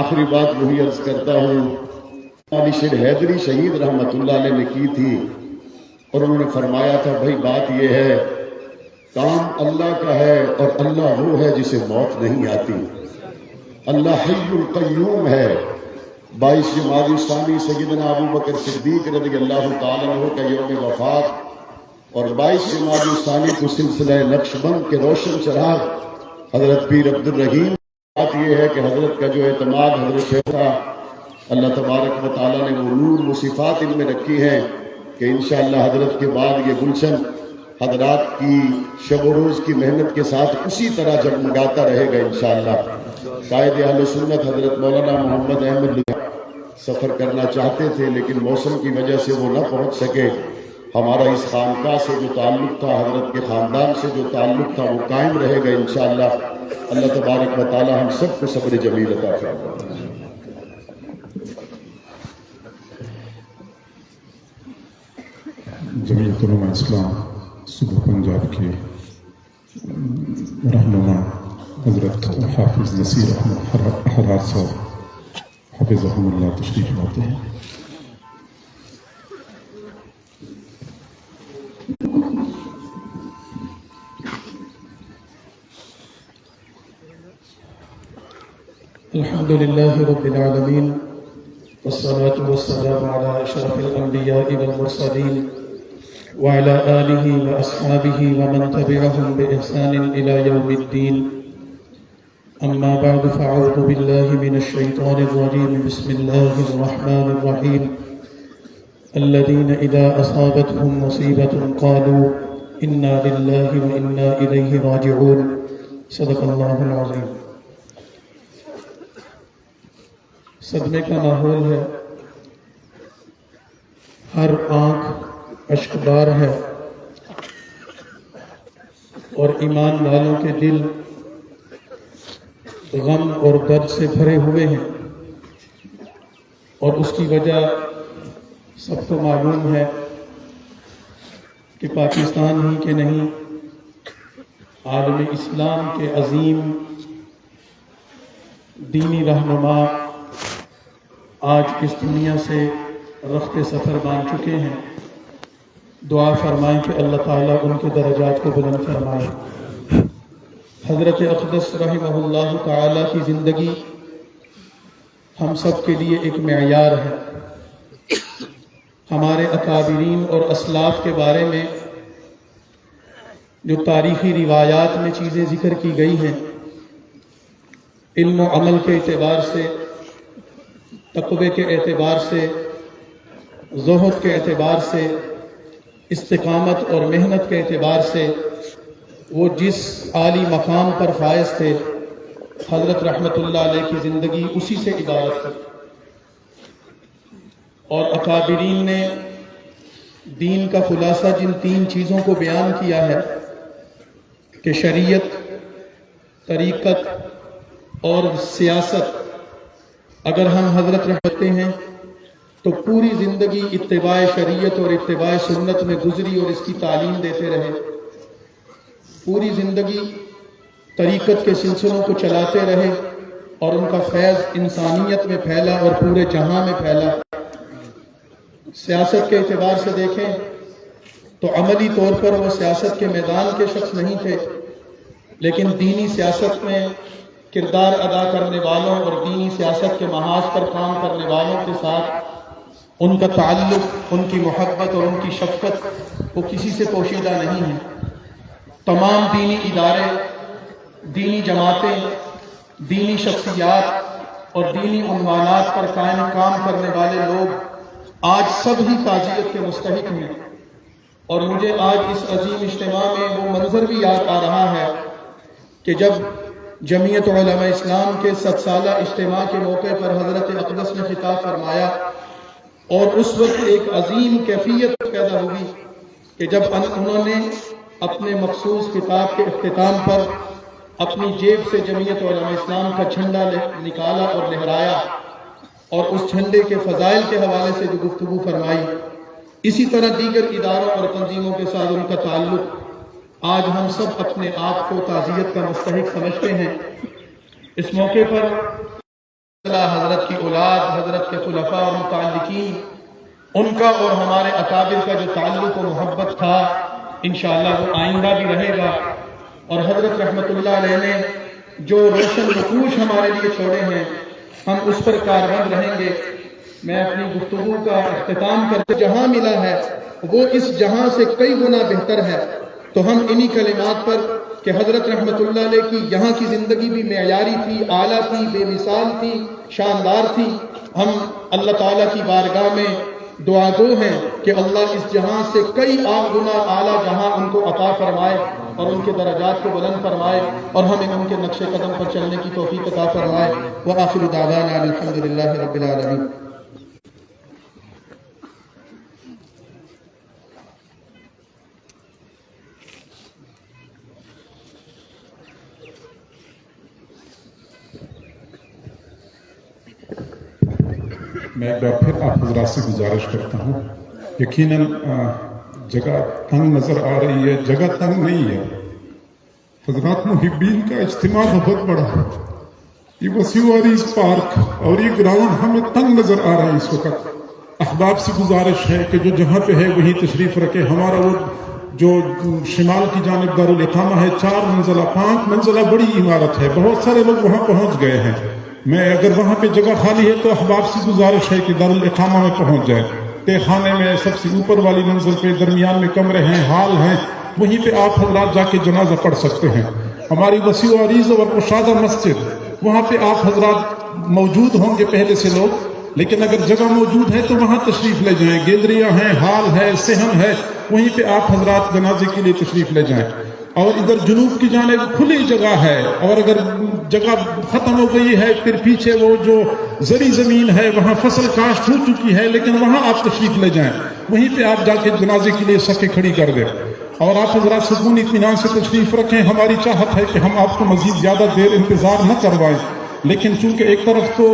Speaker 6: آخری بات وہی عرض کرتا ہوں، علی شیر حیدری شہید رحمت اللہ علیہ نے کی تھی، اور انہوں نے فرمایا تھا بھائی بات یہ ہے، کام اللہ کا ہے اور اللہ وہ ہے جسے موت نہیں آتی، اللہ حی القیوم ہے۔ 22 جمادی الثانی سیدنا ابو بکر صدیق رضی اللہ تعالیٰ عنہ کا یوم وفات، اور 22 جمادی الثانی کو سلسلہ نقشبند کے روشن چراغ حضرت پیر عبد الرحیم۔ بات یہ ہے کہ حضرت کا جو اعتماد حضرت شیخ تھا، اللہ تبارک و تعالیٰ نے وہ نور و صفات ان میں رکھی ہیں کہ انشاءاللہ حضرت کے بعد یہ گلشن حضرات کی شب و روز کی محنت کے ساتھ اسی طرح جگمگاتا رہے گا انشاءاللہ۔ قائد اہل سنت حضرت مولانا محمد احمد سفر کرنا چاہتے تھے، لیکن موسم کی وجہ سے وہ نہ پہنچ سکے۔ ہمارا اس خانقاہ سے جو تعلق تھا، حضرت کے خاندان سے جو تعلق تھا، وہ قائم رہے گا انشاءاللہ۔ اللہ تبارک و تعالی ہم سب کو صبر جمیل عطا فرمائے۔
Speaker 1: جمعیت علماء اسلام صوبہ پنجاب کے رہنما حضرت حافظ نصیر احمد حرار صاحب حفظہم اللہ تشریف لاتے ہیں۔
Speaker 4: الحمد لله رب العالمين والصلاة والسلام على أشرف الأنبياء والمرسلين وعلى آله وأصحابه ومن تبعهم بإحسان إلى يوم الدين، أما بعد، فأعوذ بالله من الشيطان الرجيم، بسم الله الرحمن الرحيم، الذين إذا أصابتهم مصيبة قالوا إنا لله وإنا إليه راجعون، صدق الله العظيم۔ صدمے کا ماحول ہے، ہر آنکھ اشکبار ہے، اور ایمان والوں کے دل غم اور درد سے بھرے ہوئے ہیں، اور اس کی وجہ سب کو معلوم ہے کہ پاکستان ہی کے نہیں، عالم اسلام کے عظیم دینی رہنما آج اس دنیا سے رخت سفر مان چکے ہیں۔ دعا فرمائیں کہ اللہ تعالیٰ ان کے درجات کو بلند فرمائے۔ حضرت اقدس رحمہ اللہ تعالیٰ کی زندگی ہم سب کے لیے ایک معیار ہے۔ ہمارے اکابرین اور اسلاف کے بارے میں جو تاریخی روایات میں چیزیں ذکر کی گئی ہیں، علم و عمل کے اعتبار سے، تقوی کے اعتبار سے، زہد کے اعتبار سے، استقامت اور محنت کے اعتبار سے، وہ جس عالی مقام پر فائز تھے، حضرت رحمت اللہ علیہ کی زندگی اسی سے عبارت ہے۔ اور اکابرین نے دین کا خلاصہ جن 3 چیزوں کو بیان کیا ہے کہ شریعت، طریقت اور سیاست، اگر ہم حضرت رہتے ہیں تو پوری زندگی اتباع شریعت اور اتباع سنت میں گزری اور اس کی تعلیم دیتے رہے، پوری زندگی طریقت کے سلسلوں کو چلاتے رہے، اور ان کا فیض انسانیت میں پھیلا اور پورے جہاں میں پھیلا۔ سیاست کے اعتبار سے دیکھیں تو عملی طور پر وہ سیاست کے میدان کے شخص نہیں تھے، لیکن دینی سیاست میں کردار ادا کرنے والوں اور دینی سیاست کے محاذ پر کام کرنے والوں کے ساتھ ان کا تعلق، ان کی محبت اور ان کی شفقت وہ کسی سے پوشیدہ نہیں ہے۔ تمام دینی ادارے، دینی جماعتیں، دینی شخصیات اور دینی عنوانات پر قائم کام کرنے والے لوگ آج سب ہی تعزیت کے مستحق ہیں، اور مجھے آج اس عظیم اجتماع میں وہ منظر بھی یاد آ رہا ہے کہ جب جمعیت علماء اسلام کے 7 سالہ اجتماع کے موقع پر حضرت اقدس نے خطاب فرمایا، اور اس وقت ایک عظیم کیفیت پیدا ہوئی کہ جب انہوں نے اپنے مخصوص خطاب کے اختتام پر اپنی جیب سے جمعیت علماء اسلام کا جھنڈا نکالا اور لہرایا اور اس جھنڈے کے فضائل کے حوالے سے جو گفتگو فرمائی، اسی طرح دیگر اداروں اور تنظیموں کے ساتھ ان کا تعلق آج ہم سب اپنے آپ کو تعزیت کا مستحق سمجھتے ہیں۔ اس موقع پر حضرت کی اولاد، حضرت کے خلفاء اور متعلقین، ان کا اور ہمارے اکابر کا جو تعلق و محبت تھا انشاءاللہ وہ آئندہ بھی رہے گا، اور حضرت رحمت اللہ علیہ نے جو روشن نقوش ہمارے لیے چھوڑے ہیں ہم اس پر کاربند رہیں گے۔ میں اپنی گفتگو کا اختتام کرتے جہاں ملا ہے وہ اس جہاں سے کئی گنا بہتر ہے، تو ہم انہی کلمات پر کہ حضرت رحمت اللہ علیہ کی یہاں کی زندگی بھی معیاری تھی، اعلیٰ تھی، بے مثال تھی، شاندار تھی، ہم اللہ تعالیٰ کی بارگاہ میں دعا گو ہیں کہ اللہ اس جہاں سے کئی گنا اعلیٰ جہاں ان کو عطا فرمائے اور ان کے درجات کو بلند فرمائے، اور ہمیں ان کے نقش قدم پر چلنے کی توفیق عطا فرمائے۔ وآخر دعوانا الحمدللہ رب العالمین۔
Speaker 1: میں ایک بار پھر آپ حضرات سے گزارش کرتا ہوں، یقیناً جگہ تنگ نظر آ رہی ہے، جگہ تنگ نہیں ہے، حضرات محبین کا اجتماع بہت بڑا ہے، یہ وسیع عریض پارک اور یہ گراؤنڈ ہمیں تنگ نظر آ رہا ہے اس وقت۔ احباب سے گزارش ہے کہ جو جہاں پہ ہے وہیں تشریف رکھے۔ ہمارا وہ جو شمال کی جانب دارالاقامہ ہے، 4 منزلہ 5 منزلہ بڑی عمارت ہے، بہت سارے لوگ وہاں پہنچ گئے ہیں۔ میں اگر وہاں پہ جگہ خالی ہے تو احباب سے گزارش ہے کہ دارالاقامہ میں پہنچ جائے۔ تہ خانے میں سب سے اوپر والی منزل پہ درمیان میں کمرے ہیں، ہال ہیں، وہیں پہ آپ حضرات جا کے جنازہ پڑھ سکتے ہیں۔ ہماری وسیع و عریض اور کشادہ مسجد، وہاں پہ آپ حضرات موجود ہوں گے پہلے سے لوگ، لیکن اگر جگہ موجود ہے تو وہاں تشریف لے جائیں، گیدریاں ہیں، ہال ہے، صحن ہے، وہیں پہ آپ حضرات جنازے کے لیے تشریف لے جائیں۔ اور ادھر جنوب کی جانب کھلی جگہ ہے، اور اگر جگہ ختم ہو گئی ہے پھر پیچھے وہ جو زرعی زمین ہے وہاں فصل کاشت ہو چکی ہے، لیکن وہاں آپ تشریف لے جائیں، وہیں پہ آپ جا کے جنازے کے لیے صفیں کھڑی کر دیں، اور آپ حضرات سکون اطمینان سے تشریف رکھیں۔ ہماری چاہت ہے کہ ہم آپ کو مزید زیادہ دیر انتظار نہ کروائیں، لیکن چونکہ ایک طرف تو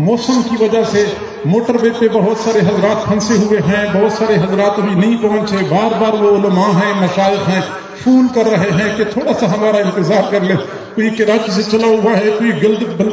Speaker 1: موسم کی وجہ سے موٹر وے پہ بہت سارے حضرات پھنسے ہوئے ہیں، بہت سارے حضرات ابھی نہیں پہنچے، بار بار وہ علماء ہیں، مشائخ ہیں، فون کر رہے ہیں کہ تھوڑا سا ہمارا انتظار کر لیں۔ کوئی کراچی سے چلا ہوا ہے، کوئی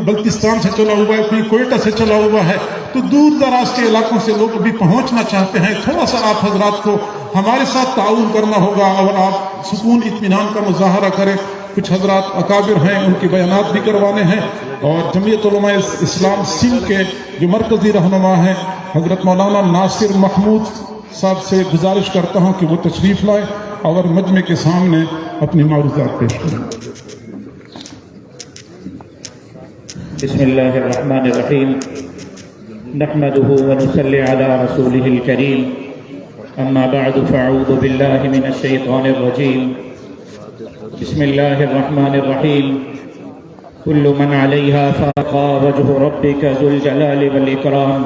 Speaker 1: بلتستان سے چلا ہوا ہے، کوئی کوئٹہ سے چلا ہوا ہے، تو دور دراز کے علاقوں سے لوگ ابھی پہنچنا چاہتے ہیں۔ تھوڑا سا آپ حضرات کو ہمارے ساتھ تعاون کرنا ہوگا اور آپ سکون اطمینان کا مظاہرہ کریں۔ کچھ حضرات اکابر ہیں، ان کے بیانات بھی کروانے ہیں، اور جمعیت علماء اسلام سندھ کے جو مرکزی رہنما ہیں حضرت مولانا ناصر محمود صاحب سے گزارش کرتا ہوں کہ وہ تشریف لائیں اور مجمع کے سامنے اپنی معروضات پیش کریں۔
Speaker 7: بسم اللہ الرحمن الرحیم، نحمده ونصلی علی رسوله الکریم، اما بعد فاعوذ باللہ من الشیطان الرجیم، بسم اللہ الرحمن الرحیم، کل من علیہا فابقى وجہ ربک ذو الجلال والاکرام،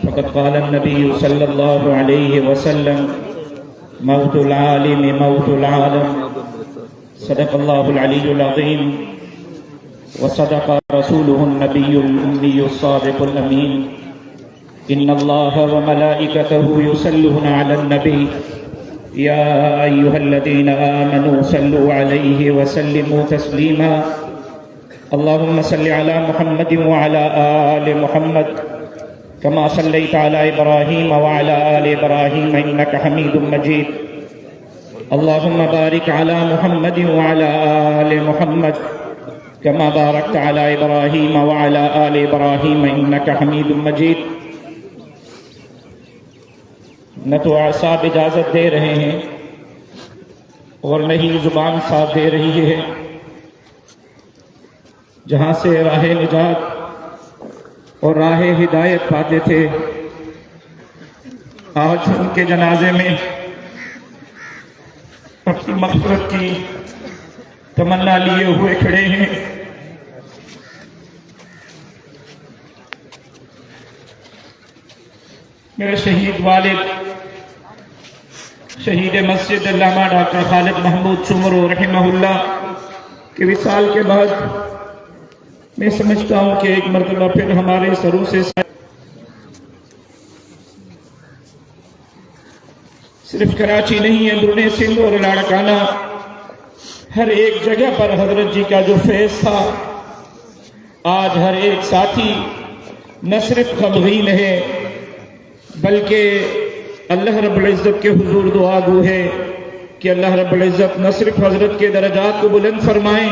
Speaker 7: فقد قال النبی صلی اللہ علیہ وسلم، موت العالم موت العالم، صدق اللہ العلی العظیم، وصدق رسوله النبي الأمي الصادق الأمين، إن الله وملائكته يصلون على النبي يا أيها الذين آمنوا صلوا عليه وسلموا تسليما، اللهم صل على محمد وعلى آل محمد كما صليت على إبراهيم وعلى آل إبراهيم إنك حميد مجيد، اللهم بارك على محمد وعلى آل محمد كما باركت على إبراهيم وعلى آل إبراهيم إنك حميد مجيد۔ نہ تو اعصاب اجازت دے رہے ہیں اور نہ ہی زبان ساتھ دے رہی ہے، جہاں سے راہ نجات اور راہ ہدایت پاتے تھے، آج ان کے جنازے میں اپنی مغفرت کی تمنا لیے ہوئے کھڑے ہیں۔ میرے شہید والد شہید مسجد علامہ ڈاکٹر خالد محمود سمرو رحمہ اللہ کے وصال کے بعد میں سمجھتا ہوں کہ ایک مرتبہ پھر ہمارے سروں سے صرف کراچی نہیں، اندرون سندھ اور لاڑکانہ ہر ایک جگہ پر حضرت جی کا جو فیض تھا، آج ہر ایک ساتھی نہ صرف غمگین ہے بلکہ اللہ رب العزت کے حضور دعا گو ہے کہ اللہ رب العزت نہ صرف حضرت کے درجات کو بلند فرمائیں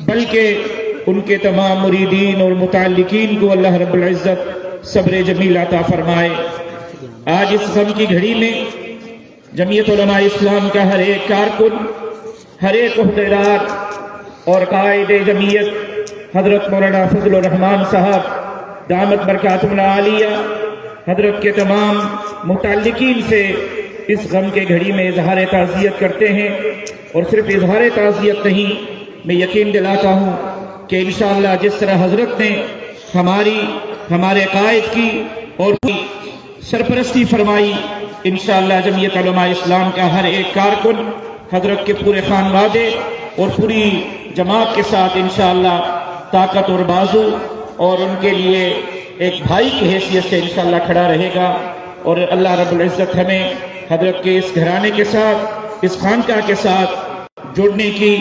Speaker 7: بلکہ ان کے تمام مریدین اور متعلقین کو اللہ رب العزت صبر جمیل عطا فرمائے۔ آج اس غم کی گھڑی میں جمعیت علماء اسلام کا ہر ایک کارکن، ہر ایک عہدیدار اور قائد جمعیت حضرت مولانا فضل الرحمان صاحب دامت برکاتہم العالیہ، حضرت کے تمام متعلقین سے اس غم کے گھڑی میں اظہار تعزیت کرتے ہیں، اور صرف اظہار تعزیت نہیں، میں یقین دلاتا ہوں کہ انشاءاللہ جس طرح حضرت نے ہمارے قائد کی اور سرپرستی فرمائی، انشاءاللہ جمعیت علماء اسلام کا ہر ایک کارکن حضرت کے پورے خانوادے اور پوری جماعت کے ساتھ انشاءاللہ طاقت اور بازو اور ان کے لیے ایک بھائی کی حیثیت سے انشاءاللہ کھڑا رہے گا، اور اللہ رب العزت ہمیں حضرت کے اس گھرانے کے ساتھ، اس خانقاہ کے ساتھ جڑنے کی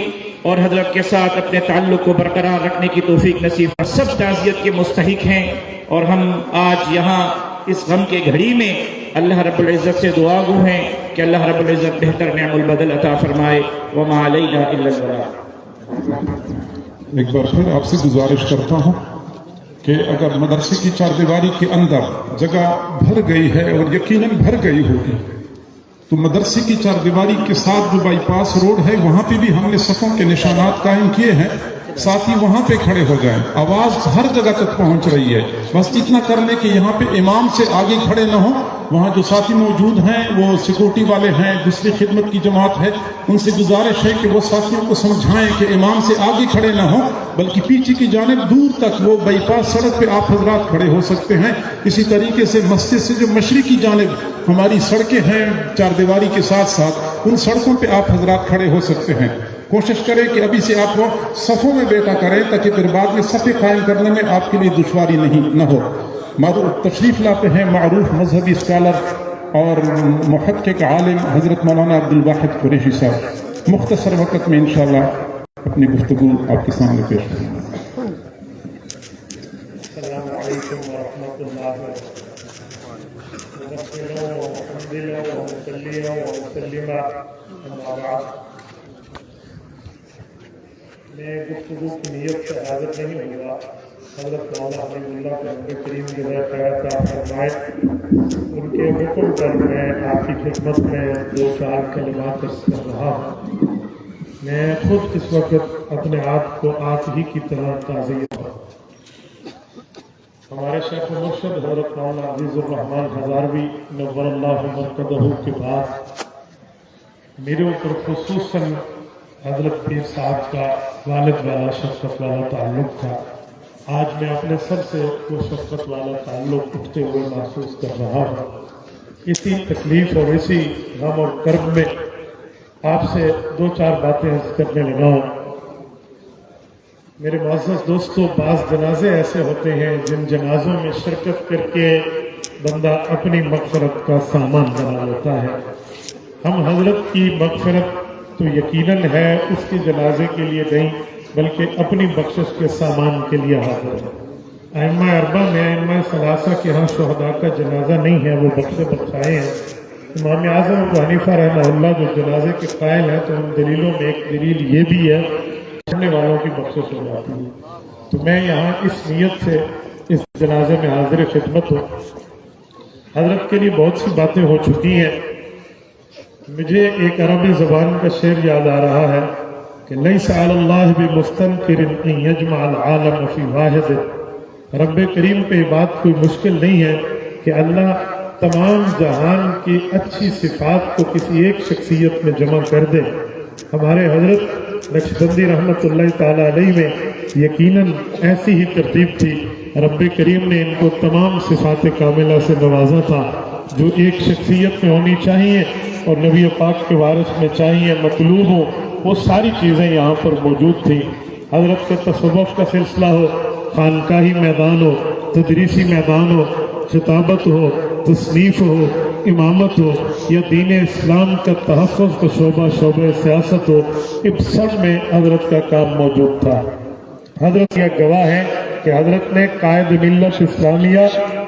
Speaker 7: اور حضرت کے ساتھ اپنے تعلق کو برقرار رکھنے کی توفیق نصیب۔ سب تعزیت کے مستحق ہیں، اور ہم آج یہاں اس غم کے گھڑی میں اللہ رب العزت سے دعا گو ہیں کہ اللہ رب العزت بہتر نعم البدل عطا فرمائے۔ وما علینا الا البلاغ۔
Speaker 1: ایک بار پھر آپ سے گزارش کرتا ہوں کہ اگر مدرسے کی چار دیواری کے اندر جگہ بھر گئی ہے اور یقیناً بھر گئی ہوگی، تو مدرسے کی چار دیواری کے ساتھ جو بائی پاس روڈ ہے وہاں پہ بھی ہم نے صفوں کے نشانات قائم کیے ہیں، ساتھی وہاں پہ کھڑے ہو جائیں، آواز ہر جگہ تک پہنچ رہی ہے، بس اتنا کر لیں کہ یہاں پہ امام سے آگے کھڑے نہ ہوں، وہاں جو ساتھی موجود ہیں وہ سیکورٹی والے ہیں، دوسری خدمت کی جماعت ہے، ان سے گزارش ہے کہ وہ ساتھیوں کو سمجھائیں کہ امام سے آگے کھڑے نہ ہوں بلکہ پیچھے کی جانب دور تک وہ بائی پاس سڑک پہ آپ حضرات کھڑے ہو سکتے ہیں۔ اسی طریقے سے مسجد سے جو مشرقی جانب ہماری سڑکیں ہیں چار دیواری کے ساتھ ساتھ، ان سڑکوں پہ آپ حضرات کھڑے ہو سکتے ہیں۔ کوشش کریں کہ ابھی سے آپ کو صفوں میں بیٹھا کریں تاکہ پھر بعد میں صفیں قائم کرنے میں آپ کے لیے دشواری نہ ہو۔ تشریف لاتے ہیں معروف مذہبی اسکالر اور محقق عالم حضرت مولانا عبد الواحد قریشی صاحب، مختصر وقت میں انشاءاللہ اپنی گفتگو آپ کے سامنے پیش کریں گے۔
Speaker 8: السلام علیکم ورحمۃ اللہ وبرکاتہ۔ میں گفتگو کی نیت سے حاضر نہیں ہوا، حضرت مولانا حبیب اللہ کے نبی کریم کی خیرات فرمائے، ان کے حکم پر میں آپ کی خدمت میں دو چار کلمات کر رہا ہوں۔ میں خود اس وقت اپنے آپ کو آپ ہی کی طرح تعزیت ہوں۔ ہمارے شیخ مرشد حضرت مولانا عزیز الرحمان ہزاروی نور اللہ مرکزہ کے بعد میرے اوپر خصوصاً حضرت پیر صاحب کا والد والا شفقت والا تعلق تھا۔ آج میں اپنے سر سے وہ شفقت والا تعلق اٹھتے ہوئے محسوس کر رہا ہوں۔ اسی تکلیف اور اسی غم اور کرب میں آپ سے دو چار باتیں عرض کرنے لگا ہوں۔ میرے معزز دوستو، بعض جنازے ایسے ہوتے ہیں جن جنازوں میں شرکت کر کے بندہ اپنی مغفرت کا سامان بنا لیتا ہے۔ ہم حضرت کی مغفرت تو یقیناً ہے اس کے جنازے کے لیے نہیں بلکہ اپنی بخشش کے سامان کے لیے حاضر ہے۔ ائمہ اربع میں ائمہ ثلاثہ کے ہاں شہداء کا جنازہ نہیں ہے، وہ بخشائے ہیں۔ امام اعظم ابو حنیفہ رحمہ اللہ جو جنازے کے قائل ہیں، تو ان دلیلوں میں ایک دلیل یہ بھی ہے کرنے والوں کی بخشش ہو جاتی ہے۔ تو میں یہاں اس نیت سے اس جنازے میں حاضر خدمت ہوں۔ حضرت کے لیے بہت سی باتیں ہو چکی ہیں۔ مجھے ایک عربی زبان کا شعر یاد آ رہا ہے کہ لیس علی اللہ بمستنکر ان یجمع العالم فی واحد۔ رب کریم پہ یہ بات کوئی مشکل نہیں ہے کہ اللہ تمام جہان کی اچھی صفات کو کسی ایک شخصیت میں جمع کر دے۔ ہمارے حضرت نقشبندی رحمۃ اللہ تعالی علیہ میں یقیناً ایسی ہی ترتیب تھی۔ رب کریم نے ان کو تمام صفات کاملہ سے نوازا تھا، جو ایک شخصیت میں ہونی چاہیے اور نبی پاک کے وارث میں چاہیے، مطلوب ہو، وہ ساری چیزیں یہاں پر موجود تھیں۔ حضرت کا تصوف کا سلسلہ ہو، خانقاہی میدان ہو، تدریسی میدان ہو، خطابت ہو، تصنیف ہو، امامت ہو، یا دین اسلام کا تحفظ کا شعبہ سیاست ہو، ان سب میں حضرت کا کام موجود تھا۔ حضرت یہ گواہ ہے کہ حضرت نے قائد ملت اسلامیہ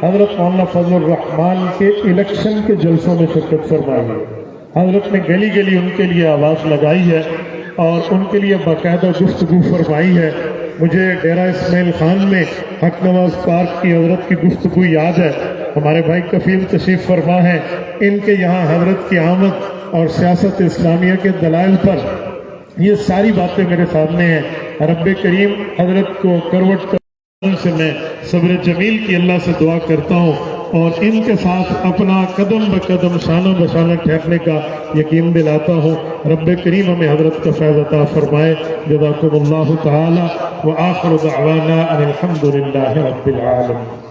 Speaker 8: حضرت مولانا فضل الرحمان کے الیکشن کے جلسوں میں شرکت فرمائی ہے۔ حضرت نے گلی گلی ان کے لیے آواز لگائی ہے اور ان کے لیے باقاعدہ گفتگو فرمائی ہے۔ مجھے ڈیرہ اسماعیل خان میں حق نواز پارک کی حضرت کی گفتگو یاد ہے۔ ہمارے بھائی کفیل تشریف فرما ہے، ان کے یہاں حضرت کی آمد اور سیاست اسلامیہ کے دلائل پر یہ ساری باتیں میرے سامنے ہیں۔ رب کریم حضرت کو کروٹ کرنے سے میں صبر جمیل کی اللہ سے دعا کرتا ہوں اور ان کے ساتھ اپنا قدم بقدم شانہ بشانہ ٹھہرنے کا یقین دلاتا ہوں۔ رب کریم ہمیں حضرت کا فیض عطا فرمائے۔ جزاکم اللہ تعالی وآخر دعوانا ان الحمد للہ رب العالمین۔